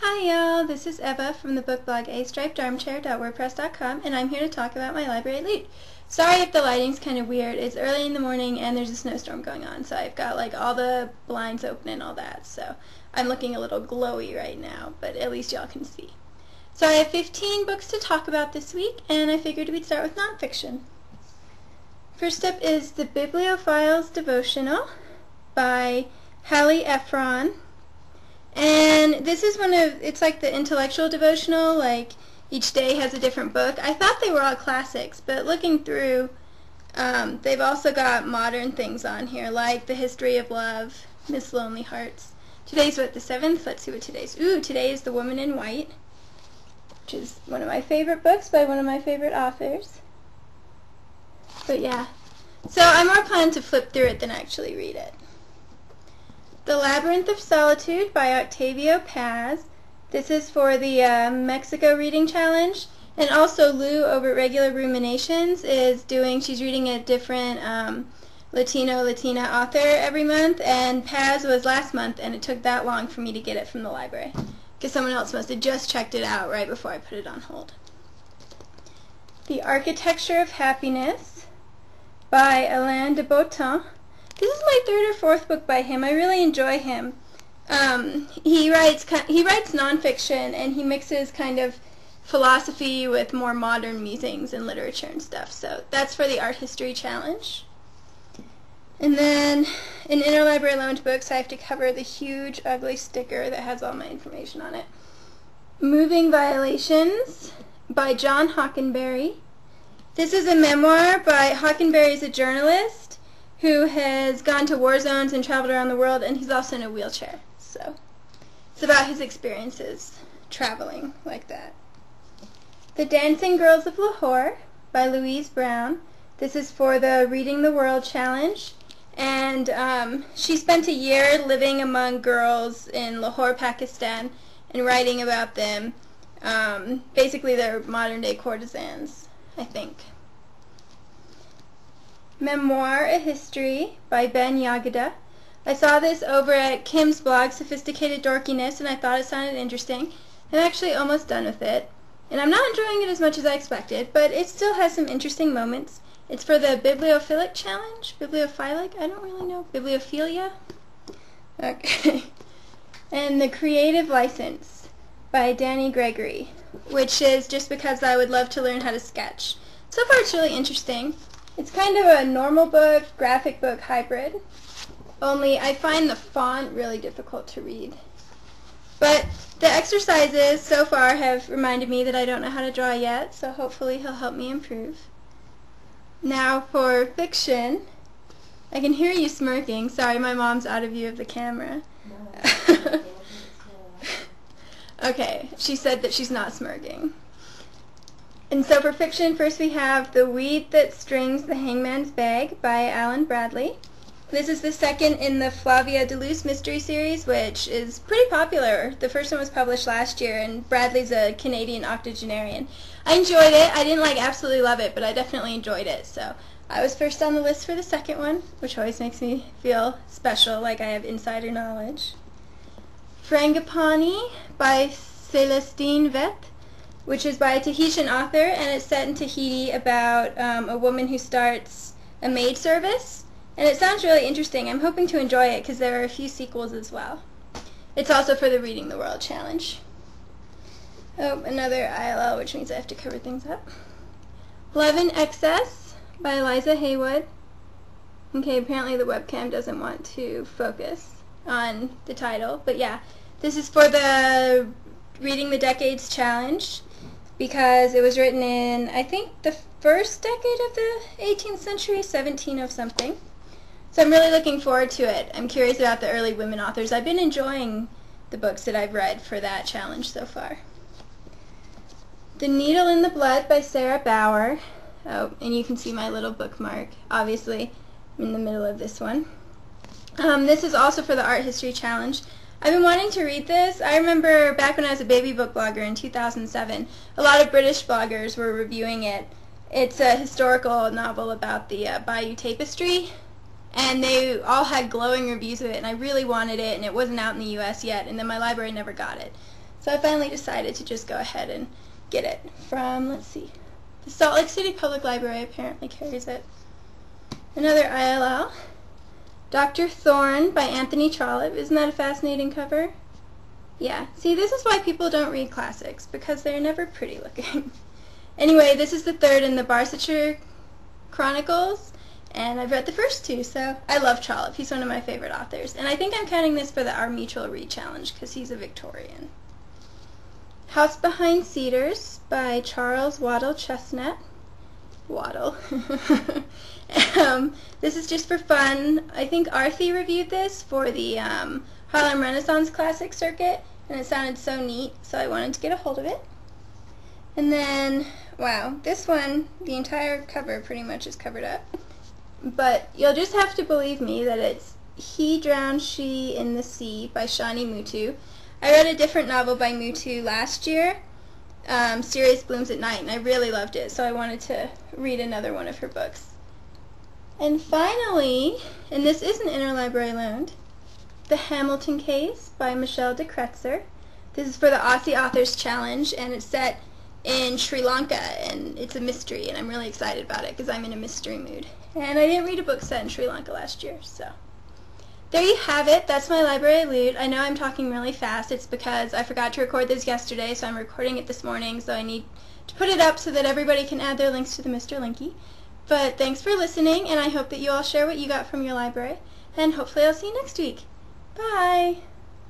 Hi y'all, this is Eva from the book blog astripedarmchair.wordpress.com, and I'm here to talk about my library loot. Sorry if the lighting's kind of weird. It's early in the morning and there's a snowstorm going on, so I've got like all the blinds open and all that, so I'm looking a little glowy right now, but at least y'all can see. So I have 15 books to talk about this week, and I figured we'd start with nonfiction. First up is The Bibliophile's Devotional by Hallie Ephron. And this is it's like the intellectual devotional, like each day has a different book. I thought they were all classics, but looking through, they've also got modern things on here, like The History of Love, Miss Lonely Hearts. Today's what, the 7th? Let's see what today's. Today is The Woman in White, which is one of my favorite books by one of my favorite authors. But yeah, so I'm more planning to flip through it than actually read it. The Labyrinth of Solitude by Octavio Paz. This is for the Mexico Reading Challenge. And also Lou over at Regular Ruminations she's reading a different Latina author every month. And Paz was last month, and it took that long for me to get it from the library, because someone else must have just checked it out right before I put it on hold. The Architecture of Happiness by Alain de Botton. This is my 3rd or 4th book by him. I really enjoy him. He writes nonfiction, and he mixes kind of philosophy with more modern musings and literature and stuff. So that's for the Art History Challenge. And then in Interlibrary Loaned Books, I have to cover the huge, ugly sticker that has all my information on it. Moving Violations by John Hockenberry. This is a memoir by Hockenberry, is a journalist who has gone to war zones and traveled around the world, and he's also in a wheelchair. So it's about his experiences traveling like that. The Dancing Girls of Lahore by Louise Brown. This is for the Reading the World Challenge, and she spent a year living among girls in Lahore, Pakistan, and writing about them. Basically, they're modern-day courtesans, I think. Memoir, A History by Ben Yagida. I saw this over at Kim's blog, Sophisticated Dorkiness, and I thought it sounded interesting. I'm actually almost done with it, and I'm not enjoying it as much as I expected, but it still has some interesting moments. It's for the Bibliophilic Challenge? Bibliophilic? I don't really know. Bibliophilia? Okay. And The Creative License by Danny Gregory, which is just because I would love to learn how to sketch. So far it's really interesting. It's kind of a normal book, graphic book hybrid, only I find the font really difficult to read. But the exercises so far have reminded me that I don't know how to draw yet, so hopefully he'll help me improve. Now for fiction. I can hear you smirking. Sorry, my mom's out of view of the camera. Okay, she said that she's not smirking. And so for fiction, first we have The Weed That Strings the Hangman's Bag by Alan Bradley. This is the second in the Flavia de Luce mystery series, which is pretty popular. The first one was published last year, and Bradley's a Canadian octogenarian. I enjoyed it. I didn't absolutely love it, but I definitely enjoyed it. So I was first on the list for the second one, which always makes me feel special, like I have insider knowledge. Frangipani by Celestine Veth, which is by a Tahitian author, and it's set in Tahiti about a woman who starts a maid service. And it sounds really interesting. I'm hoping to enjoy it because there are a few sequels as well. It's also for the Reading the World Challenge. Oh, another ILL, which means I have to cover things up. Love in Excess by Eliza Haywood. Okay, apparently the webcam doesn't want to focus on the title, but yeah, this is for the Reading the Decades Challenge, because it was written in, I think, the first decade of the 18th century, 17 of something. So I'm really looking forward to it. I'm curious about the early women authors. I've been enjoying the books that I've read for that challenge so far. The Needle in the Blood by Sarah Bauer. Oh, and you can see my little bookmark. Obviously, I'm in the middle of this one. This is also for the Art History Challenge. I've been wanting to read this. I remember back when I was a baby book blogger in 2007, a lot of British bloggers were reviewing it. It's a historical novel about the Bayeux Tapestry, and they all had glowing reviews of it, and I really wanted it, and it wasn't out in the U.S. yet, and then my library never got it. So I finally decided to just go ahead and get it from, let's see, the Salt Lake City Public Library apparently carries it. Another ILL. Dr. Thorne by Anthony Trollope. Isn't that a fascinating cover? Yeah. See, this is why people don't read classics, because they're never pretty looking. Anyway, this is the third in the Barsetshire Chronicles, and I've read the first two, so I love Trollope. He's one of my favorite authors. And I think I'm counting this for the Our Mutual Read Challenge, because he's a Victorian. House Behind Cedars by Charles Waddell Chestnut. Waddle. This is just for fun. I think Arthie reviewed this for the Harlem Renaissance Classic Circuit, and it sounded so neat, so I wanted to get a hold of it. And then, wow, this one, the entire cover pretty much is covered up. But you'll just have to believe me that it's He Drowned She in the Sea by Shani Mutu. I read a different novel by Mutu last year, Sirius Blooms at Night, and I really loved it, so I wanted to read another one of her books. And finally, and this isn't interlibrary loaned, The Hamilton Case by Michelle de Kretzer. This is for the Aussie Authors Challenge, and it's set in Sri Lanka, and it's a mystery, and I'm really excited about it because I'm in a mystery mood. And I didn't read a book set in Sri Lanka last year, so there you have it. That's my library loot. I know I'm talking really fast. It's because I forgot to record this yesterday, so I'm recording it this morning, so I need to put it up so that everybody can add their links to the Mr. Linky. But thanks for listening, and I hope that you all share what you got from your library, and hopefully I'll see you next week. Bye!